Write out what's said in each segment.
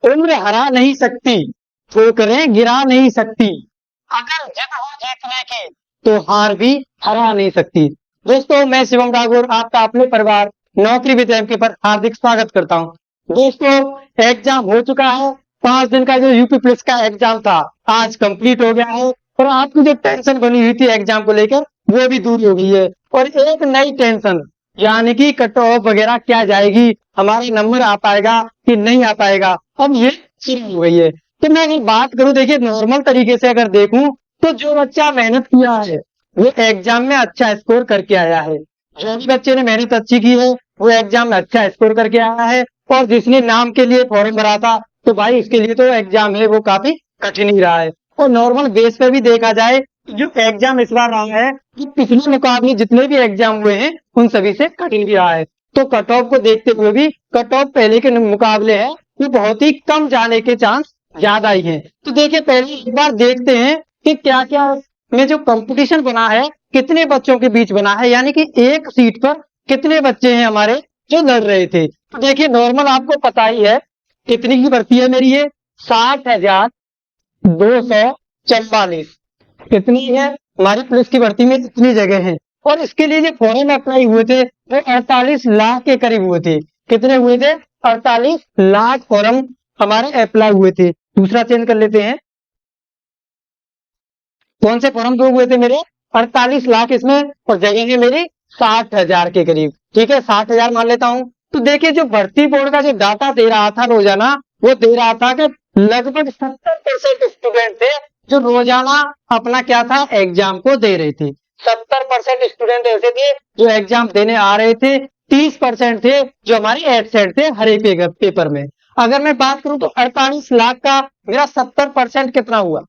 उम्र हरा नहीं सकती, ठोकरें गिरा नहीं सकती, अगर जिद हो जीतने की तो हार भी हरा नहीं सकती। दोस्तों, मैं शिवम ठाकुर आपका अपने परिवार नौकरी विद एमके पर हार्दिक स्वागत करता हूं। दोस्तों, एग्जाम हो चुका है। 5 दिन का जो यूपी पुलिस का एग्जाम था आज कंप्लीट हो गया है, और आपकी जो टेंशन बनी हुई थी एग्जाम को लेकर वो भी दूर हो गई है। और एक नई टेंशन, यानी कि कट ऑफ वगैरह क्या जाएगी, हमारा नंबर आ पाएगा कि नहीं आ पाएगा, अब ये शुरू हो गई है। तो मैं अगर बात करूं, देखिए नॉर्मल तरीके से अगर देखूं तो जो बच्चा मेहनत किया है वो एग्जाम में अच्छा स्कोर करके आया है। जो भी बच्चे ने मेहनत अच्छी की है वो एग्जाम में अच्छा स्कोर करके आया है। और जिसने नाम के लिए फॉर्म भरा था तो भाई उसके लिए तो एग्जाम है वो काफी कठिन ही रहा है। और नॉर्मल बेस पे भी देखा जाए तो जो एग्जाम इस बार रहा है कि पिछले मुकाबले जितने भी एग्जाम हुए हैं उन सभी से कठिन भी रहा है। तो कट ऑफ को देखते हुए भी कट ऑफ पहले के मुकाबले है वो बहुत ही कम जाने के चांस ज्यादा ही है। तो देखिए पहले एक बार देखते हैं कि क्या क्या में जो कंपटीशन बना है कितने बच्चों के बीच बना है, यानी कि एक सीट पर कितने बच्चे हैं हमारे जो लड़ रहे थे। तो देखिए नॉर्मल आपको पता ही है कितनी की भर्ती है मेरी, ये 60,244। कितनी है हमारी पुलिस की भर्ती में, इतनी जगह है। और इसके लिए जो फॉर्म अप्लाई हुए थे वो 48 लाख के करीब हुए थे। कितने हुए थे? 48 लाख फॉर्म हमारे अप्लाई हुए थे। दूसरा चेंज कर लेते हैं, कौन से फॉर्म दो हुए थे मेरे? 48 लाख इसमें, और जगह है मेरी 60,000 के करीब। ठीक है, 60,000 मान लेता हूं। तो देखिए जो भर्ती बोर्ड का जो डाटा दे रहा था रोजाना, वो दे रहा था कि लगभग 70% स्टूडेंट थे जो रोजाना अपना क्या था एग्जाम को दे रहे थे। 70% स्टूडेंट ऐसे थे जो एग्जाम देने आ रहे थे। 30% थे जो हमारे एब्सेंट थे हर एक पेपर में। अगर मैं बात करूं तो 48 लाख का मेरा 70% कितना हुआ?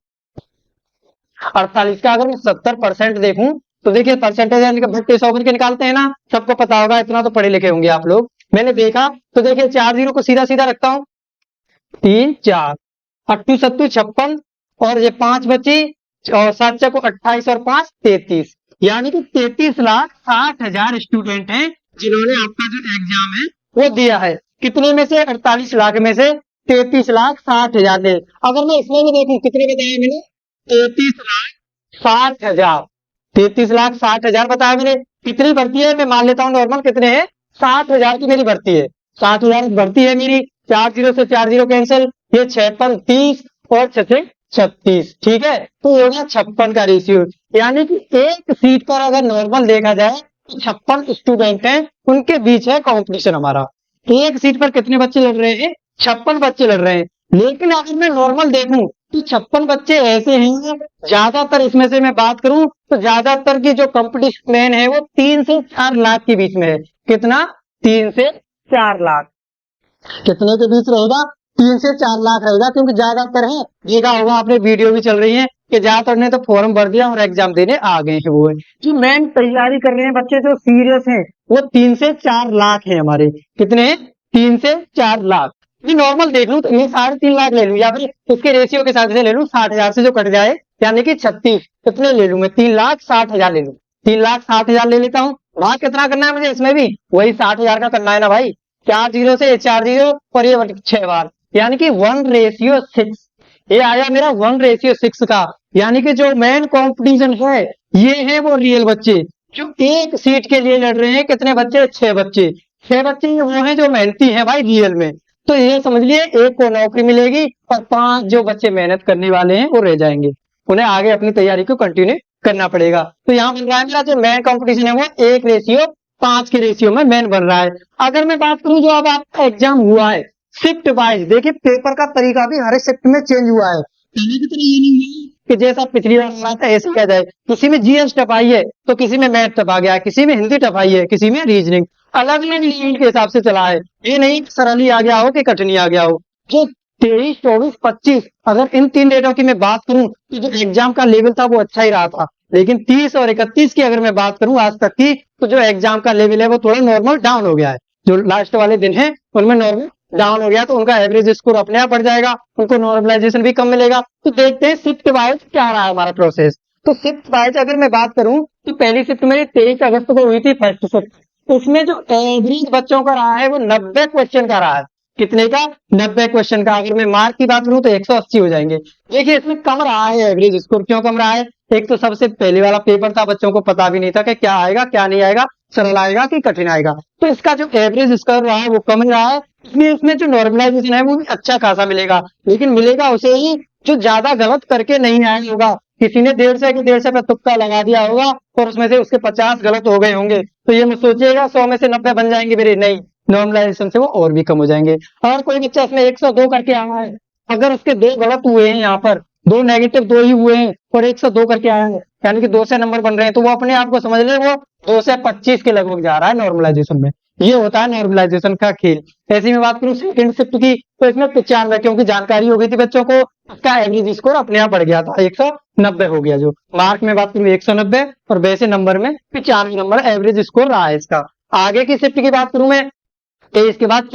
48 का अगर मैं 70% देखूं तो देखिए परसेंटेज यानी कि भट्टे 100 करके निकालते हैं ना, सबको पता होगा, इतना तो पढ़े लिखे होंगे आप लोग। मैंने देखा तो देखिए 4 जीरो को सीधा सीधा रखता हूं, 3 4 अट्टू सत्तू 56, और ये 5 बची, और 7 चको 28 और 5 33, यानी कि 33,60,000 स्टूडेंट हैं जिन्होंने आपका जो एग्जाम है वो दिया है। कितने में से? 48 लाख में से 33,60,000 ने। अगर मैं इसमें भी देखूं कितने बताया मैंने? 33,60,000। 33,60,000 बताया मैंने। कितनी भर्ती है मैं मान लेता हूँ नॉर्मल, कितने हैं? 60,000 की मेरी भर्ती है। 60,000 भर्ती है मेरी। 4 जीरो से 4 जीरो कैंसिल, ये 56 30 और 6 36। ठीक है, तो ये हो गया 56 का रेशियो। यानी कि एक सीट पर अगर नॉर्मल देखा जाए तो 56 स्टूडेंट हैं, उनके बीच है कॉम्पिटिशन हमारा। एक सीट पर कितने बच्चे लड़ रहे हैं? 56 बच्चे लड़ रहे हैं। लेकिन अगर मैं नॉर्मल देखूं तो 56 बच्चे ऐसे हैं, ज्यादातर इसमें से मैं बात करूं तो ज्यादातर की जो कंपटीशन है वो 3 से 4 लाख के बीच में है। कितना? 3 से 4 लाख। कितने के बीच रहेगा? 3 से 4 लाख रहेगा, क्योंकि ज्यादातर है, देखा होगा आपने, वीडियो भी चल रही है कि ज्यादातर ने तो फॉर्म भर दिया और एग्जाम देने आ गए हैं। वो है जो मेन तैयारी कर रहे हैं बच्चे जो सीरियस हैं वो 3 से 4 लाख है हमारे। कितने हैं? 3 से 4 लाख। ये नॉर्मल देख लूं तो ये 3.5 लाख ले लूं, या फिर इसके रेशियो के हिसाब से ले लूं, 60,000 से जो कट जाए यानी कि 36। कितने ले लूं मैं? 3,60,000 ले लूं। 3,60,000 ले लेता हूँ। भाग कितना करना है मुझे इसमें भी? वही 60,000 का करना है ना भाई। 4 जीरो से 4 जीरो और ये 6 बार, यानी कि 1:6। ये आया मेरा 1:6 का। यानी कि जो मेन कंपटीशन है ये है वो रियल बच्चे जो एक सीट के लिए लड़ रहे हैं। कितने बच्चे? 6 बच्चे। 6 बच्चे वो हैं जो मेहनती हैं भाई रियल में। तो ये समझ लिए एक को नौकरी मिलेगी और 5 जो बच्चे मेहनत करने वाले हैं वो रह जाएंगे, उन्हें आगे अपनी तैयारी को कंटिन्यू करना पड़ेगा। तो यहाँ बन रहा है मेरा जो मेन कंपटीशन है वो 1:5 के रेशियो में मेन बन रहा है। अगर मैं बात करूं जो अब आपका एग्जाम हुआ है शिफ्ट वाइज, देखिए पेपर का तरीका भी हर शिफ्ट में चेंज हुआ है। पहले की तरह ये नहीं है कि जैसा पिछली बार हुआ था ऐसे क्या जाए। किसी में जीएस टप आई है तो किसी में मैथ टप आ गया, किसी में हिंदी टप आई है, किसी में रीजनिंग, अलग अलग लीड के हिसाब से चला है। ये नहीं सरल ही आ गया हो कि कठिन ही आ गया हो। जो 23 24 25 अगर इन 3 डेटों की मैं बात करूं तो जो एग्जाम का लेवल था वो अच्छा ही रहा था। लेकिन 30 और 31 की अगर मैं बात करूं आज तक की, तो जो एग्जाम का लेवल है वो थोड़ा नॉर्मल डाउन हो गया है। जो लास्ट वाले दिन है उनमें नॉर्मल डाउन हो गया, तो उनका एवरेज स्कोर अपने आप बढ़ जाएगा, उनको नॉर्मलाइजेशन भी कम मिलेगा। तो देखते हैं शिफ्ट वाइज क्या रहा है हमारा प्रोसेस। तो शिफ्ट वाइज अगर मैं बात करूं तो पहली शिफ्ट मेरी 23 अगस्त को हुई थी फर्स्ट शिफ्ट। उसमें जो एवरेज बच्चों का रहा है वो 90 क्वेश्चन का रहा है। कितने का? 90 क्वेश्चन का। अगर मैं मार्क की बात करूं तो 180 हो जाएंगे। देखिए इसमें कम रहा है एवरेज स्कोर। क्यों कम रहा है? एक तो सबसे पहले वाला पेपर था, बच्चों को पता भी नहीं था कि क्या आएगा क्या नहीं आएगा, सरल आएगा कि कठिन आएगा, तो इसका जो एवरेज स्कोर रहा है वो कम रहा है। इसलिए उसमें जो नॉर्मलाइजेशन है वो भी अच्छा खासा मिलेगा, लेकिन मिलेगा उसे ही जो ज्यादा गलत करके नहीं आया होगा। किसी ने 150 पे तुक्का लगा दिया होगा और उसमें से उसके 50 गलत हो गए होंगे, तो ये मत सोचिएगा 100 में से 90 बन जाएंगे मेरे, नहीं, नॉर्मलाइजेशन से वो और भी कम हो जाएंगे। और कोई बच्चा इसमें 102 करके आया है, अगर उसके 2 गलत हुए हैं, यहाँ पर 2 नेगेटिव 2 ही हुए हैं और 102 करके आया है, यानी कि 2 से नंबर बन रहे हैं, तो वो अपने आप को समझ ले वो 2 से 25 के लगभग जा रहा है नॉर्मलाइजेशन में। ये होता है नॉर्मलाइजेशन का खेल। ऐसी मैं बात करूं सेकंड शिफ्ट की, तो इसमें 95, क्योंकि जानकारी हो गई थी बच्चों को, इसका एवरेज स्कोर अपने आप बढ़ गया था, 190 हो गया। जो मार्क में बात करूं 190 और वैसे नंबर में 95 नंबर एवरेज स्कोर रहा है इसका। आगे की शिफ्ट की बात करूं मैं 23 के बाद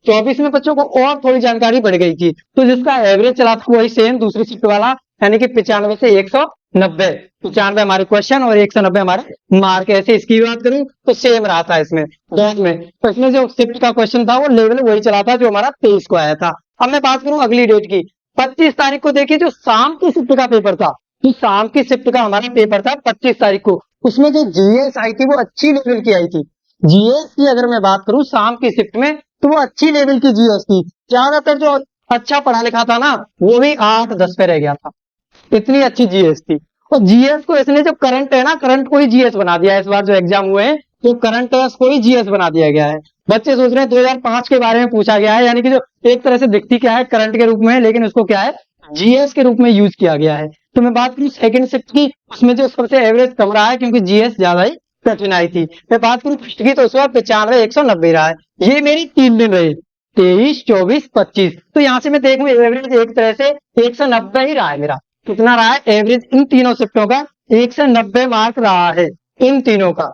24 में बच्चों को और थोड़ी जानकारी बढ़ गई थी, तो जिसका एवरेज चला था वही सेम दूसरी शिफ्ट वाला, यानी कि 95 से 190। 95 हमारे क्वेश्चन और 190 हमारे मार्क। ऐसे इसकी बात करूं तो सेम रहा था इसमें दोनों में। तो इसमें जो शिफ्ट का क्वेश्चन था वो लेवल वही चला था जो हमारा 23 को आया था। अब मैं बात करूं अगली डेट की, 25 तारीख को देखिए जो शाम की शिफ्ट का पेपर था, जो शाम की शिफ्ट का हमारा पेपर था 25 तारीख को, उसमें जो जीएस आई थी वो अच्छी लेवल की आई थी। जीएस की अगर मैं बात करूं शाम की शिफ्ट में, तो वो अच्छी लेवल की जीएस थी। ज्यादातर जो अच्छा पढ़ा लिखा था ना वो भी 8-10 पे रह गया था, इतनी अच्छी जीएस थी। और जीएस को इसने जो करंट है ना, करंट को ही जीएस बना दिया है। इस बार जो एग्जाम हुए हैं जो करंट है उसको ही जीएस बना दिया गया है। बच्चे सोच रहे हैं 2005 के बारे में पूछा गया है, यानी कि जो एक तरह से दिखती क्या है करंट के रूप में, लेकिन उसको क्या है जीएस के रूप में यूज किया गया है। तो मैं बात करूं सेकंड शिफ्ट की, उसमें जो सबसे एवरेज कम रहा है क्योंकि जीएस ज्यादा ही कठिन आई थी। मैं बात करूं फर्स्ट की, तो उस बार 95 190 रहा है। ये मेरी 3 दिन रही, 23, 24, 25। तो यहाँ से मैं देखूं एवरेज एक तरह से 190 ही रहा है मेरा। कितना रहा है एवरेज इन तीनों शिफ्टों का? 190 मार्क रहा है इन तीनों का,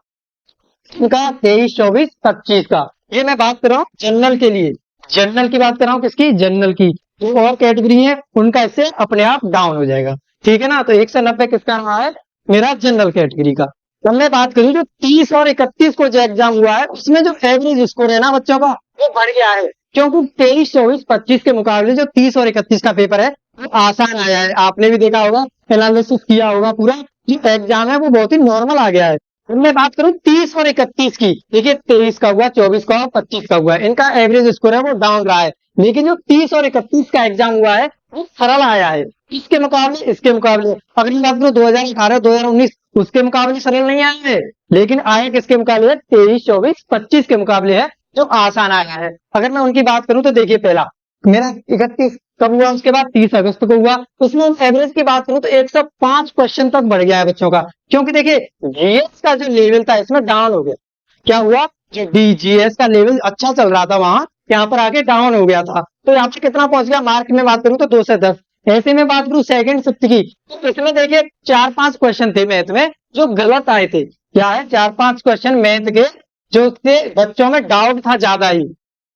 इनका 23, 24, 25 का। ये मैं बात कर रहा हूँ जनरल के लिए, जनरल की बात कर रहा हूँ, किसकी? जनरल की। जो और कैटेगरी है उनका इससे अपने आप डाउन हो जाएगा, ठीक है ना। तो 190 किसका रहा है? मेरा जनरल कैटेगरी का। अब मैं बात करूं जो 30 और 31 को जो एग्जाम हुआ है उसमें जो एवरेज स्कोर है ना बच्चों का वो बढ़ गया है, क्योंकि 23, 24, 25 के मुकाबले जो 30 और 31 का पेपर है वो आसान आया है। आपने भी देखा होगा, एनालिसिस किया होगा पूरा, जो एग्जाम है वो बहुत ही नॉर्मल आ गया है। अब मैं बात करूं 30 और 31 की, देखिए 23 का हुआ, 24 का हुआ, 25 का हुआ, इनका एवरेज स्कोर है वो डाउन रहा है। लेकिन जो 30 और 31 का एग्जाम हुआ है वो सरल आया है, इसके मुकाबले इसके मुकाबले। अगर मैं बात करूं 2018, 2019 उसके मुकाबले सरल नहीं आया है, लेकिन आया किसके मुकाबले है? 23, 24, 25 के मुकाबले है जो आसान आया है। अगर मैं उनकी बात करूं तो देखिए पहला मेरा 31 कब हुआ, उसके बाद 30 अगस्त को हुआ, उसमें एवरेज की बात करूं तो 105 क्वेश्चन तक बढ़ गया है बच्चों का। क्योंकि देखिए जीएस का जो लेवल था इसमें डाउन हो गया। क्या हुआ? जो जीएस का लेवल अच्छा चल रहा था वहां, यहाँ पर आके डाउन हो गया था। तो यहाँ पे कितना पहुंच गया मार्क में बात करूं तो 2 से 10। ऐसे में बात करूं सेकंड शिफ्ट की, तो इसमें देखिए 4-5 क्वेश्चन थे मैथ में जो गलत आए थे। क्या है? 4-5 क्वेश्चन मैथ के जो थे बच्चों में डाउट था ज्यादा ही,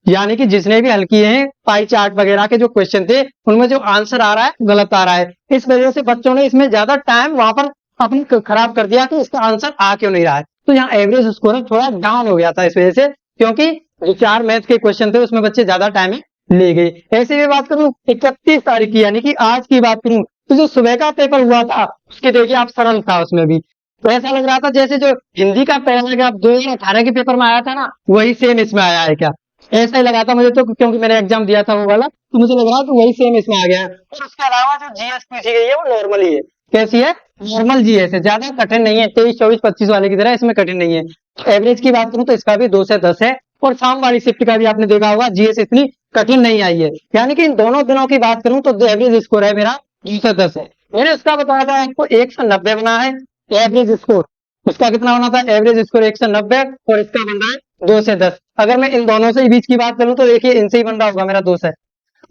यानी कि जिसने भी हल किए हैं पाई चार्ट वगैरह के जो क्वेश्चन थे उनमें जो आंसर आ रहा है गलत आ रहा है। इस वजह से बच्चों ने इसमें ज्यादा टाइम वहां पर अपनी खराब कर दिया कि इसका आंसर आ क्यों नहीं रहा है। तो यहाँ एवरेज स्कोर थोड़ा डाउन हो गया था इस वजह से, क्योंकि जो 4 मैथ के क्वेश्चन थे उसमें बच्चे ज्यादा टाइम ले गए। ऐसे में बात करूं 31 तारीख की, यानी कि आज की बात करूं, तो जो सुबह का पेपर हुआ था उसके देखिए आप सरल था, उसमें भी तो ऐसा लग रहा था जैसे जो हिंदी का पहला 2018 के पेपर में आया था ना वही सेम इसमें आया है क्या, ऐसा ही लगा था मुझे तो, क्योंकि मैंने एग्जाम दिया था वो वाला, तो मुझे लग रहा था वही सेम इसमें आ गया है। और उसके अलावा जो जीएस पूछी गई है वो नॉर्मल ही है। कैसी है? नॉर्मल जीएस है, ज्यादा कठिन नहीं है। 23, 24, 25 वाले की तरह इसमें कठिन नहीं है। एवरेज की बात करूं तो इसका भी 2 से 10 है, और शाम वाली शिफ्ट का भी आपने देखा होगा जीएस इतनी कठिन नहीं आई है। यानी कि इन दोनों दिनों की बात करूं तो एवरेज स्कोर है मेरा 2 से 10 है। मैंने उसका बताया था आपको 190 बना है एवरेज स्कोर, उसका कितना होना था एवरेज स्कोर 190, और इसका बन रहा है 2 से 10। अगर मैं इन दोनों से बीच की बात करूं तो देखिए इनसे ही बन रहा होगा मेरा 2 से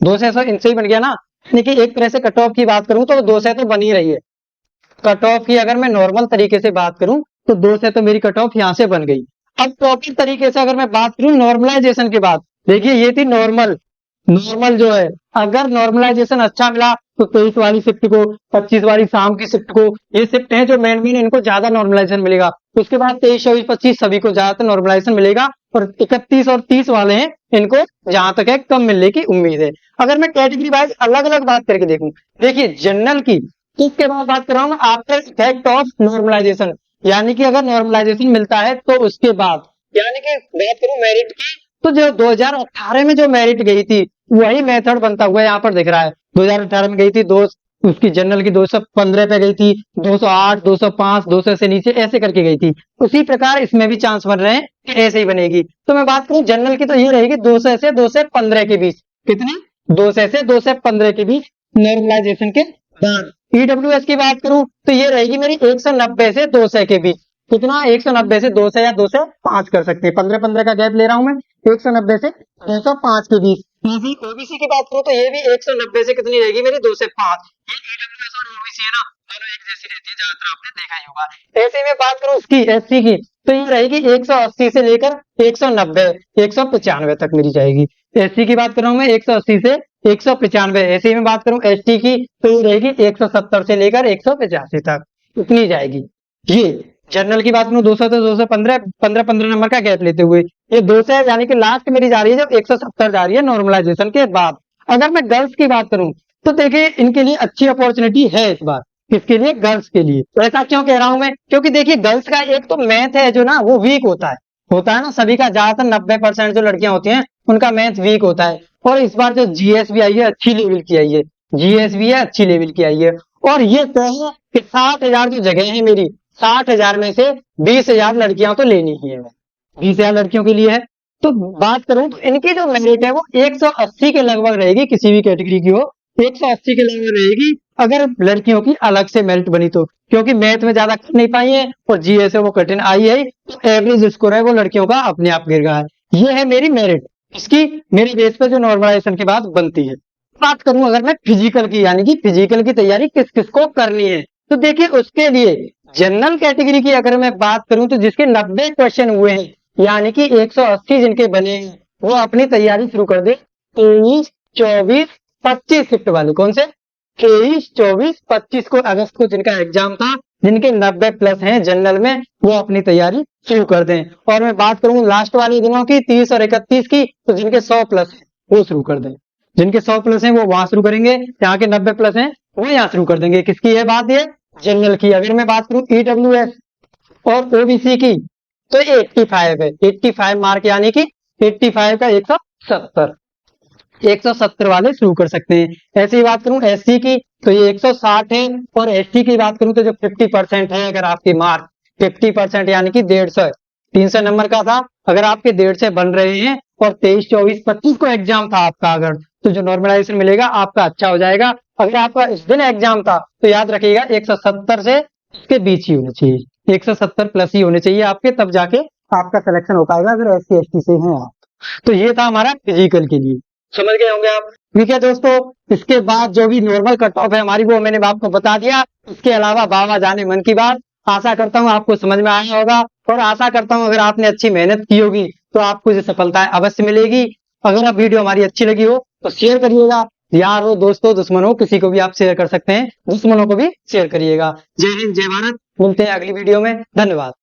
2 से इनसे ही बन गया ना। यानी कि एक तरह से कट ऑफ की बात करूं तो 2 से तो बन ही रही है। कट ऑफ की अगर मैं नॉर्मल तरीके से बात करूं तो 2 से तो मेरी कट ऑफ यहां से बन गई। अब प्रॉपर तरीके से अगर मैं बात करूं नॉर्मलाइजेशन की बात, देखिए ये थी नॉर्मल, नॉर्मल जो है अगर नॉर्मलाइजेशन अच्छा मिला तो 23 वाली शिफ्ट को, 25 वाली शाम की शिफ्ट को, ये शिफ्ट है जो मेन इनको ज्यादा नॉर्मलाइजेशन मिलेगा। उसके बाद 23, 24, 25 सभी को ज्यादातर नॉर्मलाइजेशन मिलेगा, और 31 और 30 वाले हैं, इनको जहां तक है कम मिलने की उम्मीद है। अगर मैं कैटेगरी वाइज अलग अलग बात करके देखूं, देखिए जनरल की, इसके बाद बात कर रहा हूँ आफ्टर इफेक्ट ऑफ नॉर्मलाइजेशन, यानी कि अगर नॉर्मलाइजेशन मिलता है तो उसके बाद, यानी कि बात करूं मेरिट की, तो जो 2018 में जो मेरिट गई थी वही मेथड बनता हुआ यहाँ पर दिख रहा है। 2018 में गई थी दो, उसकी जनरल की 215 पे गई थी, 208, 205, 200 से नीचे ऐसे करके गई थी। उसी प्रकार इसमें भी चांस बन रहे हैं कि ऐसे ही बनेगी। तो मैं बात करूं जनरल की, तो ये रहेगी 200 से 215 के बीच। कितनी? 200 से 215 के बीच नॉर्मलाइजेशन के बाद। ईडब्ल्यूएस की बात करूं तो ये रहेगी मेरी 190 से 200 के बीच। कितना? 190 से 200 या 205 कर सकते हैं, 15-15 का गैप ले रहा हूं मैं, 190 से 205 के बीच। ओबीसी की बात करूं तो ये भी 190 से कितनी रहेगी मेरी? 2 से 5। ये ईडब्ल्यूएस और ओबीसी है ना, दोनों एक जैसी रहती है, ज्यादातर आपने देखा ही होगा। ऐसे में बात करूं इसकी एससी की, तो ये रहेगी 180 से लेकर 190, 195 तक मिली जाएगी। एससी की बात कर रहा हूं मैं 180 से 195। ऐसे में बात करूं एसटी की, तो ये रहेगी 170 से लेकर 185 तक इतनी जाएगी। ये जनरल की बात करूं 200 से 215, 15-15 नंबर का गैप लेते हुए ये 200 यानी कि लास्ट मेरी जा रही है जब 170 जा रही है नॉर्मलाइजेशन के बाद। अगर मैं गर्ल्स की बात करूं तो देखिए इनके लिए अच्छी अपॉर्चुनिटी है इस बार। किसके लिए? गर्ल्स के लिए। तो ऐसा क्यों कह रहा हूं मैं? क्योंकि देखिए गर्ल्स का एक तो मैथ है जो ना वो वीक होता है ना, सभी का ज्यादातर 90% जो लड़कियां होती हैं उनका मैथ वीक होता है। और इस बार जो जीएस भी आई है अच्छी लेवल की आई है, जीएस भी है अच्छी लेवल की आई है। और ये तय है कि 60,000 जो जगह है मेरी, 60,000 में से 20,000 लड़कियां तो लेनी ही है, 20,000 लड़कियों के लिए है। तो बात करूं तो इनकी जो मेरिट है वो 180 के लगभग रहेगी, किसी भी कैटेगरी की हो 180 के लगभग रहेगी अगर लड़कियों की अलग से मेरिट बनी तो। क्योंकि मैथ में ज्यादा कर नहीं पाई है और जीएस है वो कठिन आई है, तो एवरेज स्कोर है वो लड़कियों का अपने आप गिर गया है। ये है मेरी मेरिट, इसकी मेरी बेस पे जो नॉर्मलाइजेशन के बाद बनती है। बात करूं अगर मैं फिजिकल की, यानी कि फिजिकल की तैयारी किस किस को करनी है, तो देखिए उसके लिए जनरल कैटेगरी की अगर मैं बात करूं तो जिसके 90 क्वेश्चन हुए हैं, यानी कि 180 जिनके बने हैं, वो अपनी तैयारी शुरू कर दे 23, 24, 25 शिफ्ट वाले। कौन से? 23, 24, 25 को अगस्त को जिनका एग्जाम था, जिनके 90 प्लस हैं जनरल में, वो अपनी तैयारी शुरू कर दें। और मैं बात करूं लास्ट वाले दिनों की 30 और 31 की, तो जिनके 100 प्लस है वो शुरू कर दें। जिनके 100 प्लस हैं वो वहां शुरू करेंगे, यहाँ के 90 प्लस हैं वो यहाँ शुरू कर देंगे। किसकी है बात? ये जनरल की। अगर मैं बात करूं ईडब्ल्यूएस और ओबीसी की, तो 85 है, 85 मार्क, यानी कि 85 का 170, 170 वाले शुरू कर सकते हैं। ऐसी बात करूं एससी की, तो ये 160 है। और एसटी की बात करूं तो जो 50% है, अगर आपकी मार्क 50% यानी कि 150, 300 नंबर का था, अगर आपके 150 बन रहे हैं और 23, 24, 25 को एग्जाम था आपका, अगर तो जो नॉर्मलाइजेशन मिलेगा आपका अच्छा हो जाएगा। अगर आपका इस दिन एग्जाम था तो याद रखिएगा 170 से इसके बीच ही होने चाहिए, 170 प्लस ही होने चाहिए आपके, तब जाके आपका सिलेक्शन हो पाएगा अगर एससी एसटी से हैं आप। तो ये था हमारा फिजिकल के लिए, समझ गए होंगे आप। ठीक है दोस्तों, इसके बाद जो भी नॉर्मल कट ऑफ है हमारी वो मैंने आपको बता दिया। इसके अलावा बाबा जाने मन की बात, आशा करता हूँ आपको समझ में आया होगा, और आशा करता हूँ अगर आपने अच्छी मेहनत की होगी तो आपको ये सफलताएं अवश्य मिलेगी। अगर आप वीडियो हमारी अच्छी लगी हो तो शेयर करिएगा, यार हो, दोस्तों, दुश्मन हो, किसी को भी आप शेयर कर सकते हैं, दुश्मनों को भी शेयर करिएगा। जय हिंद, जय भारत। मिलते हैं अगली वीडियो में, धन्यवाद।